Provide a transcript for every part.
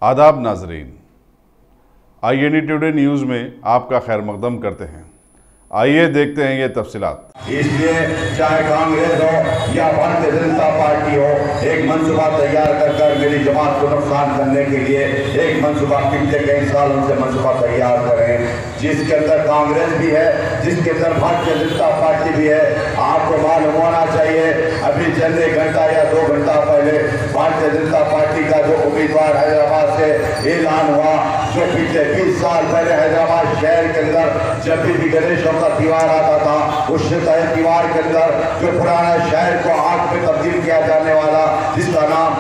आदाब नाजरीन, INE today news में आपका खैर मकदम करते हैं। आइए देखते हैं ये तफसीलात। इसलिए चाहे कांग्रेस हो या भारतीय जनता पार्टी हो, एक मनसूबा तैयार कर मेरी जमात को नुकसान करने के लिए एक मनसूबा पिछले कई सालों से मनसूबा तैयार करें, जिसके अंदर कांग्रेस भी है, जिसके अंदर भारतीय जनता पार्टी भी है। आपको मालूम होना चाहिए, अभी चंद एक घंटा या 2 घंटा पहले भारतीय जनता पार्टी का जो उम्मीदवार हैदराबाद से ऐलान हुआ, जो पिछले 20 साल पहले हैदराबाद शहर के अंदर जब भी गणेशों का त्योहार आता था, उस त्योहार के अंदर जो पुराना शहर को आग में तब्दील किया जाने वाला, जिसका नाम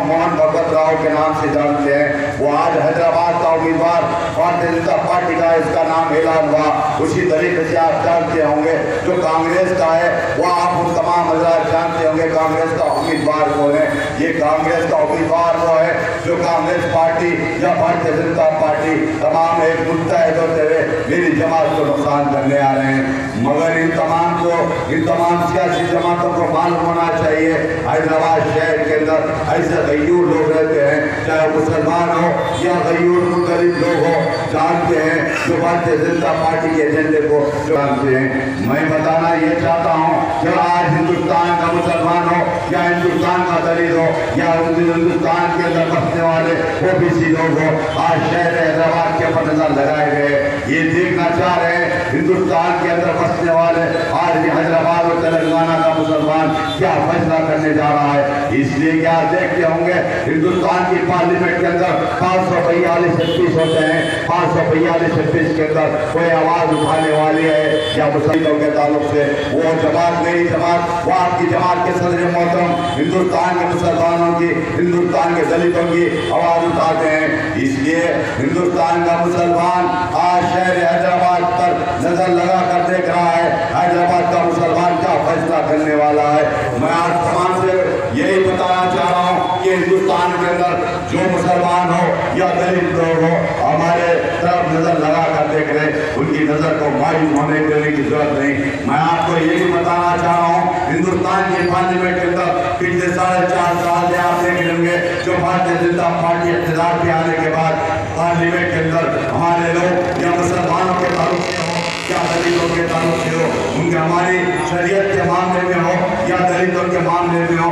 मोहन भगवत राव के नाम से जानते हैं, वो आज हैदराबाद का उम्मीदवार भारतीय जनता पार्टी का इसका नाम ऐलान हुआ। उसी तरीके से आप जानते होंगे जो कांग्रेस का है, वो आप उन तमाम हजरात जानते होंगे कांग्रेस का उम्मीदवार कौन है। ये कांग्रेस का उम्मीदवार वो है जो कांग्रेस पार्टी या भारतीय जनता पार्टी तमाम एक मुत्तहद होते हुए मेरी जमात को नुकसान करने आ रहे हैं। मगर इन तमाम सियासी जमातों को मालूम होना चाहिए, हैदराबाद शहर के अंदर ऐसे गयूर लोग रहते हैं, चाहे मुसलमान हो या गयूर मुख्तलिफ लोग हो, जानते हैं जो भारतीय जनता पार्टी के एजेंडे को जानते हैं। मैं बताना ये चाहता हूँ कि आज हिंदुस्तान का मुसलमान हो या हिंदुस्तान का दलित हो या हिंदुस्तान के अंदर बसने वाले OBC लोग हो, आज शहर हैदराबाद के ऊपर नजर लगाए गए, ये देखना चाह रहे हैं हिंदुस्तान के अंदर बसने वाले आज हैदराबाद और तेलंगाना का मुसलमान क्या फैसला करने जा रहा है। इसलिए क्या देखते होंगे हिंदुस्तान की पार्लियामेंट के अंदर 542 MP होते हैं, 542 MP के अंदर कोई आवाज उठाने वाली है या मुसलमानों के ताल्लुक से वो जमात मेरी जमात, वो आपकी जमात के सदर मोहतरम हिंदुस्तान के मुसलमानों की, हिंदुस्तान के दलितों की आवाज उठाते हैं। इसलिए हिंदुस्तान का मुसलमान आज शहर हैदराबाद पर नजर लगा कर देख रहा है हैदराबाद का मुसलमान क्या फैसला करने वाला है। मैं आज तमाम से यही बताना चाह रहा हूँ कि हिंदुस्तान के अंदर जो मुसलमान हो या दलित लोग हो, हमारे तरफ नजर लगा कर देख रहे, उनकी नजर को मायूस होने देने की जरूरत नहीं। मैं आपको यही बताना चाह रहा हूँ हिंदुस्तान की पार्लियामेंट के अंदर पिछले 4.5 साल से आप देख लेंगे जो भारतीय जनता पार्टी इक़्तिदार पे आने के बाद पार्लियामेंट के अंदर हमारे लोग या मुसलमानों के ताल्लुक से हो या दलितों के ताल्लुक से हो, उनके हमारी शरीयत के मामले में हो या दलितों के मामले में हो,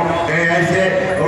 ऐसे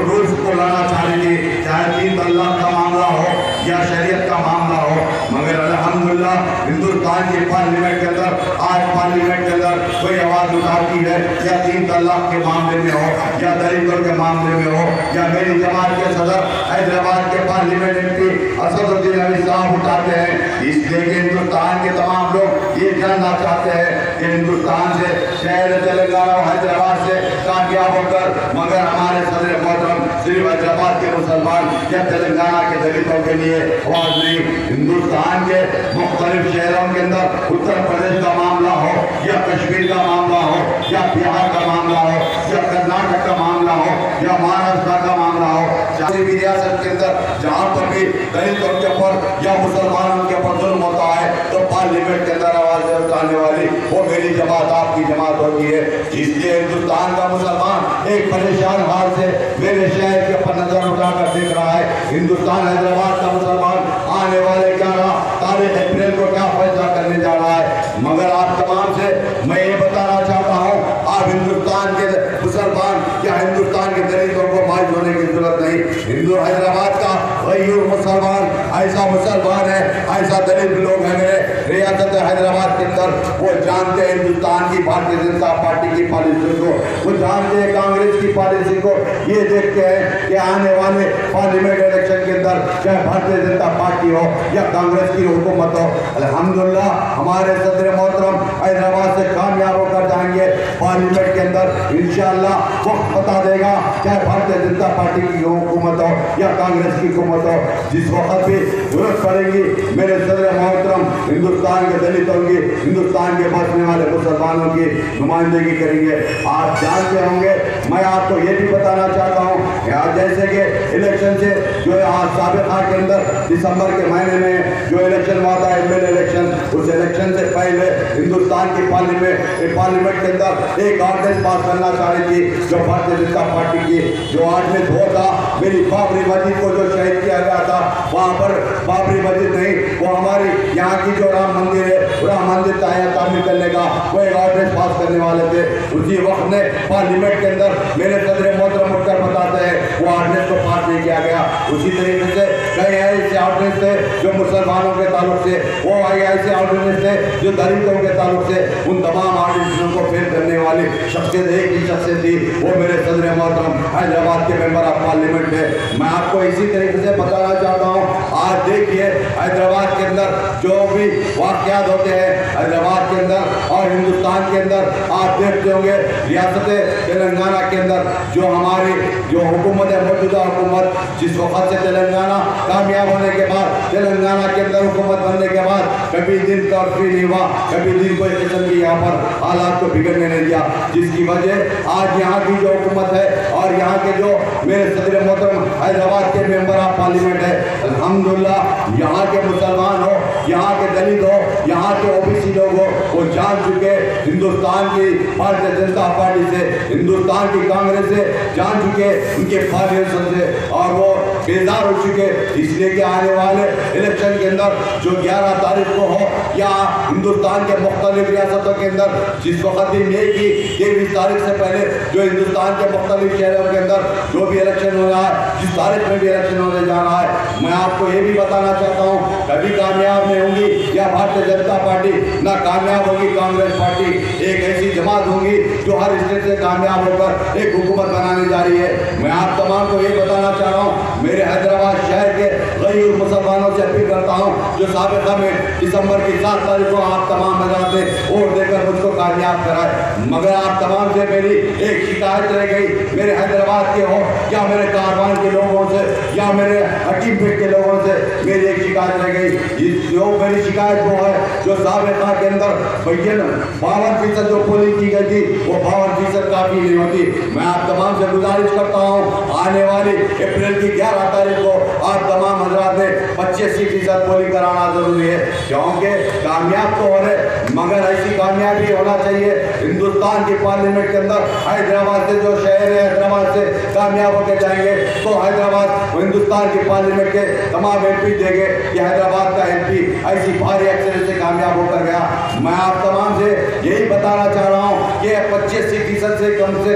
रूल्स को लाना चाहेंगे, चाहे 3 तलाक का मामला हो या शरीयत का मामला हो। मगर अल्हम्दुलिल्लाह हिंदुस्तान की पार्लियामेंट के अंदर आज पार्लियामेंट के अंदर कोई आवाज उठाती है या 3 तलाक के मामले में हो या दलितों के मामले में हो या मेरी जमात के सदर हैदराबाद के पार्लियामेंट MP असदुद्दीन अली साहब उठाते हैं। इसलिए कि हिंदुस्तान के तमाम लोग ये जानना चाहते हैं कि हिंदुस्तान से शहर तेलंगाना और हैदराबाद से कामयाब होकर मगर हमारे सदर मोहतरम सिर्फ हैदराबाद के मुसलमान या तेलंगाना के दलितों के लिए आवाज नहीं, हिंदुस्तान के मुख्तलिफ शहरों के अंदर उत्तर प्रदेश का मामला हो या कश्मीर का मामला हो या बिहार का मामला हो या कर्नाटक का मामला हो या महाराष्ट्र का मामला हो, चाहे भी रियासत के अंदर जहाँ पर भी दलितों के ऊपर या मुसलमानों के ऊपर जुल्म होता है तो पार्लियामेंट के अंदर आवाज उठाने वाली वो मेरी जमात आपकी जमात होती है। इसलिए हिंदुस्तान का मुसलमान एक परेशान हाल से मेरे शहर के ऊपर नजर उठाकर देख रहा है। हिंदुस्तान हैदराबाद का मुसलमान आने वाले 11 तारीख अप्रैल को क्या फैसला करने जा रहा है। मगर आप तमाम से मैं ये बताना चाहता हूँ, आप हिंदुस्तान के मुसलमान या हिंदुस्तान के दलितों को मायूस होने की जरूरत नहीं। हिंदू हैदराबाद का गयूर मुसलमान ऐसा मुसलमान है, ऐसा दलित लोग हैं मेरे रियासत हैदराबाद के अंदर, वो जानते हैं हिंदुस्तान की भारतीय जनता पार्टी की पॉलिसी को, वो जानते हैं कांग्रेस की पॉलिसी को। ये देखते हैं कि आने वाले पार्लियामेंट इलेक्शन के अंदर चाहे भारतीय जनता पार्टी हो या कांग्रेस की हुकूमत हो, अल्हम्दुलिल्लाह हमारे सदर मोहतरम हैदराबाद से कामयाब होकर जाएंगे पार्लियामेंट के अंदर। इंशाअल्लाह वक्त बता देगा चाहे भारतीय जनता पार्टी की हुकूमत हो या कांग्रेस की हुकूमत हो, जिस वक्त भी जरूरत पड़ेगी मेरे सदर मोहतरम हिंदुस्तान के दलितों की, हिंदुस्तान के बसने वाले मुसलमानों की नुमाइंदगी करेंगे। आप जानते होंगे मैं आपको ये भी बताना चाहता हूँ यहाँ जैसे कि इलेक्शन से जो आज साबिका के अंदर दिसंबर के महीने में जो इलेक्शन हुआ था एमएलए इलेक्शन, उस इलेक्शन से पहले हिंदुस्तान की पार्लियामेंट के अंदर एक ऑर्डिनेंस पास करना चाह रही थी जो भारतीय जनता पार्टी की जो ऑर्डिनेंस वो था मेरी बाबरी मस्जिद को जो शहीद किया गया था वहाँ पर बाबरी मस्जिद नहीं, वो हमारी यहाँ की जो राम मंदिर है राम मंदिर तामीर करने का वो एक ऑर्डिनेंस पास करने वाले थे। उसी वक्त में पार्लियामेंट के अंदर मेरे सदर मोहतरम उठकर बताते हैं वो ऑर्डिनेंस को पास नहीं किया गया। उसी तरीके से कई ऐसे ऑर्डिनेंस थे जो मुसलमानों के ताल्लुक से, वो ऐसे ऑर्डिनेंस थे जो दलितों के ताल्लुक से, उन तमाम ऑर्डिनेंसों को फेल करने वाली शख्सियत एक ही शख्सियत थी, वो मेरे सदर मोहतरम हैदराबाद के मेंबर ऑफ पार्लियामेंट है। मैं आपको इसी तरीके से बताना चाहता हूँ, आज देखिए हैदराबाद के अंदर जो भी वाक़यात होते हैं हैदराबाद के अंदर और हिंदुस्तान के अंदर, आप देखते होंगे रियासत तेलंगाना के अंदर जो हमारी जो हुकूमत है मौजूदा हुकूमत, जिस वक्त से तेलंगाना कामयाब होने के बाद, तेलंगाना के अंदर हुकूमत बनने के बाद कभी दिन कर्फ्यू नहीं हुआ, कभी दिन कोई किस्म की यहाँ पर हालात को बिगड़ने नहीं दिया, जिसकी वजह आज यहाँ की जो हुकूमत है और यहाँ के जो मेरे सदर मोहतरम हैदराबाद के मेंबर ऑफ पार्लियामेंट है, अल्हम्दुलिल्लाह यहाँ के मुसलमान हो, यहाँ के दलित हो, यहाँ के ओबीसी लोग हो, वो जान चुके हिंदुस्तान की भारतीय जनता पार्टी से, हिंदुस्तान की कांग्रेस से जान चुके, उनके फाउंडेशन से, और वो बेजार हो चुके। इसलिए कि आने वाले इलेक्शन के अंदर जो 11 तारीख को हो या हिंदुस्तान के मुख्तलिफ रियासतों के अंदर जिस वक्त भी मई की 23 तारीख से पहले जो हिंदुस्तान के मुख्तलिफ शहरों के अंदर जो भी इलेक्शन हो रहा है, जिस तारीख में भी इलेक्शन होने जा रहा है, मैं आपको ये भी बताना चाहता हूँ कभी कामयाब नहीं होंगी या भारतीय जनता पार्टी, ना कामयाब होगी कांग्रेस पार्टी। एक ऐसी जमात होगी जो हर स्टेट से कामयाब होकर एक हुकूमत बनाने जा रही है। मैं आप तमाम को ये बताना चाह रहा हूँ, मेरे हैदराबाद शहर के गरीब मुसलमानों से अपील करता हूँ जो साबिका में दिसंबर की 7 तारीख को आप तमाम हजरात ने वोट देकर मुझको कामयाब कराए, मगर आप तमाम से मेरी एक शिकायत रह गई, मेरे हैदराबाद के हो या मेरे कारवान के लोगों से या मेरे हकीमपेट के लोगों से मेरी एक शिकायत रह गई। जो मेरी शिकायत वो है जो साबिका के अंदर 52% जो पोलिंग की गई थी वो 52% काफ़ी नहीं होती। मैं आप तमाम से गुजारिश करता हूँ आने वाली अप्रैल की 11 तारीख को आप तमाम हजरात ने 85% पोलिंग कराना जरूरी है, क्योंकि कामयाब तो हो रहे मगर ऐसी कामयाबी होना चाहिए हिंदुस्तान की पार्लियामेंट के अंदर। हैदराबाद से जो शहर है हैदराबाद से कामयाब होकर जाएंगे तो हैदराबाद हिंदुस्तान की पार्लियामेंट के तमाम MP देंगे कि हैदराबाद का MP ऐसी भारी अक्सरियत से कामयाब होकर गया। मैं आप तमाम से यही बताना चाह रहा हूँ कि 85% से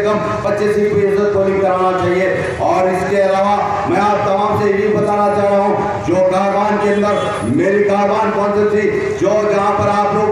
कम 85% पोलिंग कराना चाहिए। और इसके अलावा मैं आप तमाम से यही बताना चाह रहा हूँ जो कारवान के अंदर मेरी कारवान कॉन्स्टिट्यूंसी जो जहाँ पर आप लोग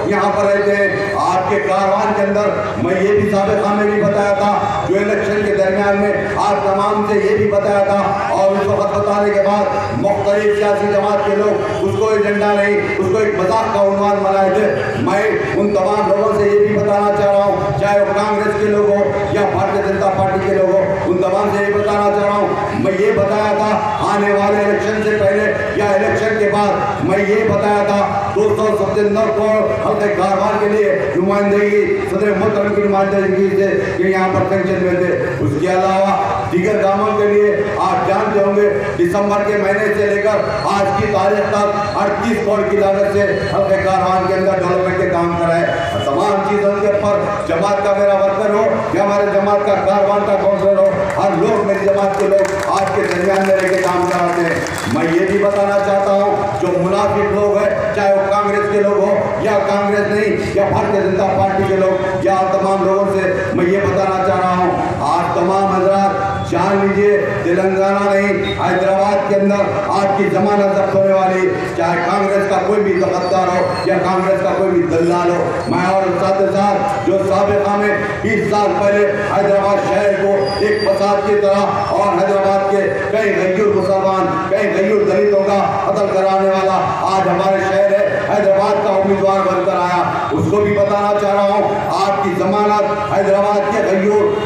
यहाँ पर रहते हैं, आपके कारवान के अंदर मैं ये भी साबिका में भी बताया था जो इलेक्शन के दरमियान में आप तमाम से ये भी बताया था, और उस वक्त बताने के बाद मुख्तलिफ सियासी जमात के लोग उसको एजेंडा नहीं, उसको एक मजाक का उन्वान बनाए थे। मैं उन तमाम लोगों से ये भी बताना चाह रहा हूँ, चाहे वो कांग्रेस के लोग हो या भारतीय जनता पार्टी के लोग हो, उन तमाम से ये बताना चाह रहा हूँ, मैं ये बताया था आने वाले इलेक्शन से पहले या इलेक्शन के बाद मैं ये बताया था 297 करोड़ हल्के कारवान के लिए नुमाइंदगी सदर मोहतरम की नुमाइंदगी से कि यहाँ पर सेंक्शन में थे। उसके अलावा दीगर कामों के लिए आप जानते होंगे दिसंबर के महीने से लेकर आज की तारीख तक 38 करोड़ की लागत से हल्के कारवान के अंदर डेवलपमेंट के काम कराए। तमाम चीज़ों के ऊपर जमात का मेरा वर्कर हो या हमारे जमात का कारवान का काउंसलर हो, हर लोग मेरी जमात के लोग आज के दरमियान में रहकर काम कराते हैं। मैं ये भी बताना चाहता हूँ जो मुनाफिक लोग हैं, चाहे वो कांग्रेस के लोग हो या कांग्रेस नहीं या भारतीय जनता पार्टी के लोग या तमाम लोगों से मैं ये बताना चाह रहा हूँ, आज तमाम हजरात जान लीजिए तेलंगाना नहीं हैदराबाद के अंदर आपकी जमानत जब्त होने वाली, चाहे कांग्रेस का कोई भी तकद्दार हो या कांग्रेस का कोई भी दलाल हो। मैं और साथ साथ जो साबिका में 20 साल पहले हैदराबाद शहर को एक फसाद की तरह और हैदराबाद के कई गैर मुसलमान कई गैर दलितों का कत्ल कराने वाला आज हमारे शहर है हैदराबाद का उम्मीदवार बनकर आया, उसको भी बताना चाह रहा हूँ आपकी जमानत हैदराबाद के गैर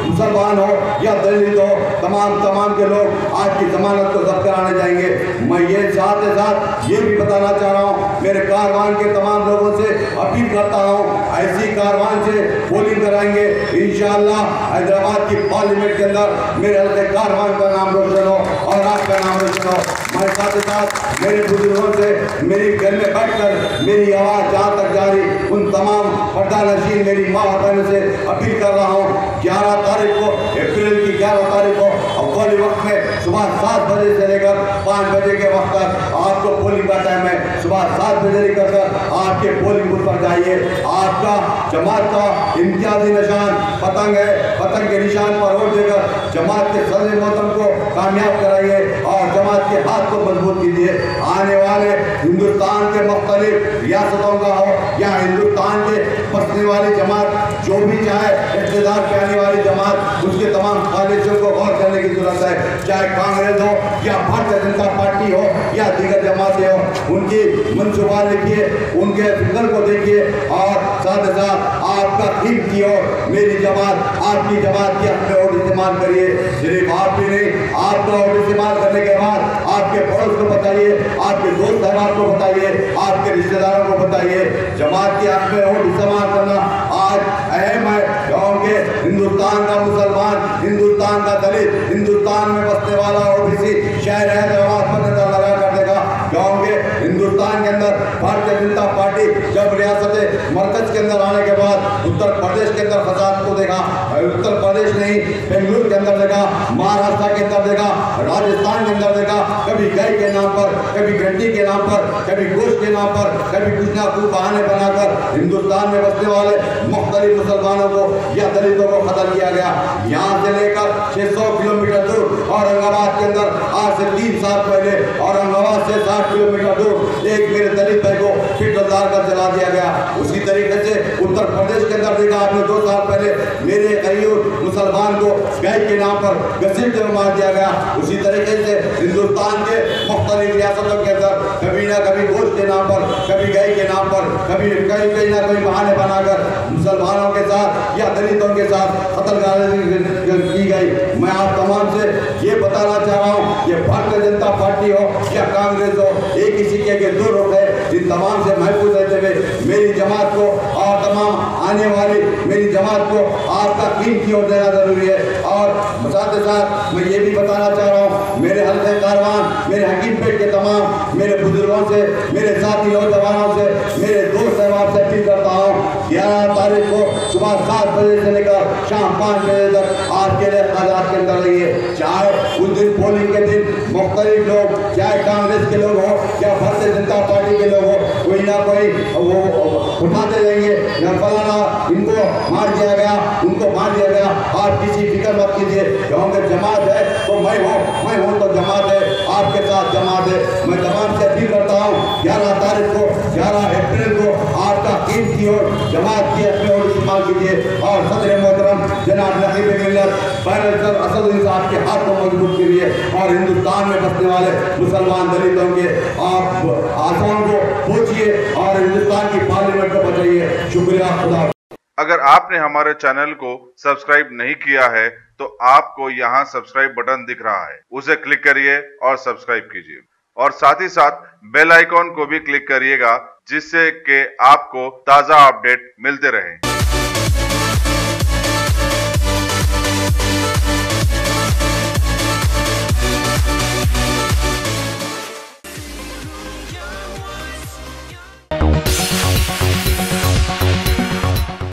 मुसलमान हो या दलित हो तमाम के लोग आज की जमानत को जब्त कराने जाएंगे। मैं ये साथ ही साथ ये भी बताना चाह रहा हूँ, मेरे कारवान के तमाम लोगों से अपील करता हूँ, ऐसी कारवान से पोलिंग कराएंगे इंशाअल्लाह। हैदराबाद की पार्लियामेंट के अंदर मेरे हल्के कारवान का नाम रोशन हो और आपका नाम रोशन हो। मैं साथ ही साथ मेरे बुजुर्गों से मेरी घर में बैठकर मेरी आवाज़ जहाँ तक जा रही उन तमाम पर्दानशीन मेरी माँ बहनों से अपील कर रहा हूँ, 11 तारीख को, अप्रैल की 11 तारीख को अव्वल वक्त में सुबह 7 बजे से लेकर 5 बजे के वक्त तक आपको पोलिंग का टाइम है। सुबह 7 बजे लेकर आपके पोलिंग बूथ पर जाइए। आपका जमात का इम्तियाजी निशान पतंग है, पतंग के निशान पर वोट देकर जमात के सदर मोहतरम को कामयाब कराइए और जमात के हाथ को मजबूत कीजिए। आने वाले हिंदुस्तान के मुख्तलिफ रियासतों का हो या हिंदुस्तान के बसने वाली जमात, जो भी चाहे इक़्तिदार पे आने वाली जमात, उसके तमाम खालिशों को गौर करने की जरूरत है। चाहे कांग्रेस हो या भारतीय जनता पार्टी हो या दीगर जमातें हो, उनकी मनसूबा देखिए, उनके फिक्र को देखिए और साथ ही साथ आपका कीमती और मेरी जमात, आपकी जमात की अपने वोट इस्तेमाल करिए। सिर्फ आप ही नहीं, आपका वोट इस्तेमाल करने के बाद आपके पड़ोस को बताइए, आपके दोस्त अहबाब को बताइए, आपके रिश्तेदारों को बताइए। जमात के हक में वोट इस्तेमाल करना आज अहम है, क्योंकि हिंदुस्तान का मुसलमान, हिंदुस्तान का दलित, हिंदुस्तान में बसने वाला ओबीसी शहर है जमात पर नजर लगा कर देगा। क्योंकि हिंदुस्तान के अंदर भारतीय जनता पार्टी जब रियासत मरकज के अंदर आने के बाद उत्तर प्रदेश के अंदर फसाद को देखा, उत्तर प्रदेश नहीं बेंगलुरु के अंदर देखा, महाराष्ट्र के अंदर देखा, राजस्थान के अंदर देखा, कभी गाय के नाम पर, कभी घंटी के नाम पर, कभी गोश्त के नाम पर, कभी कुछ ना कुछ बहाने बनाकर हिंदुस्तान में बसने वाले मुख्तलिफ मुसलमानों को या दलितों को कत्ल किया गया। यहाँ से लेकर 600 किलोमीटर दूर औरंगाबाद के अंदर आज से 3 साल पहले औरंगाबाद से 60 किलोमीटर दूर एक मेरे दलित भाई को फिटदार कर जला दिया गया। उसी तरीके से उत्तर प्रदेश के अंदर देखा आपने 2 साल पहले मेरे कईयूर मुसलमान को गाय के नाम पर घसीटते हुए मार दिया गया। उसी तरीके से हिंदुस्तान के मुख्तलिफ रियासतों के अंदर कभी ना कभी गोश्त के नाम पर, कभी गाय के नाम पर, कभी कहीं ना कहीं बहाने बनाकर मुसलमानों के साथ या दलितों के साथ कत्ल की गई। मैं आप तमाम से ये बताना चाह रहा हूँ, ये भारतीय जनता पार्टी हो या कांग्रेस हो, एक ही सिक्के के 2 रुख है। इन तमाम से महफूज रहते हुए मेरी जमात को और तमाम आने वाली मेरी जमात को आपका कीमती वोट देना जरूरी है। और साथ ही साथ मैं ये भी बताना चाह रहा हूँ, मेरे हल्के कारवान, मेरे हकीमपेट के तमाम मेरे बुजुर्गों से, मेरे साथी नौजवानों से, मेरे दोस्त अहबाब से अपील करता हूँ, 11 तारीख को सुबह 7 बजे से लेकर शाम 5 बजे तक आपके लिए आजाद के अंदर रहिए। चाहे उस दिन पोलिंग के दिन मुख्तलिफ लोग, चाहे कांग्रेस के लोग हो या भारतीय जनता पार्टी के लोग हो, कोई ना कोई वो उठाते जाएंगे, फलाना इनको मार दिया गया, उनको मार दिया गया। आप किसी फिक्र मत कीजिए, क्योंकि जमात है तो मैं हूँ तो जमात है, आपके साथ जमात है। मैं तमाम से अपील करता हूँ, 11 तारीख को, 11 अप्रैल को आपका कीमती और जमात की अपने और इस्तेमाल कीजिए और सदर मोहतरम जनाब नकीब मिल्लत बैरिस्टर असदुद्दीन साहब के हाथ को मजबूत कीजिए और हिंदुस्तान में बसने वाले मुसलमान दलितों के आप आसाम को पूछिए और हिंदुस्तान की पार्लियामेंट को बचाइए। शुक्रिया, खुदा। अगर आपने हमारे चैनल को सब्सक्राइब नहीं किया है तो आपको यहाँ सब्सक्राइब बटन दिख रहा है, उसे क्लिक करिए और सब्सक्राइब कीजिए और साथ ही साथ बेल आइकॉन को भी क्लिक करिएगा, जिससे कि आपको ताज़ा अपडेट मिलते रहें।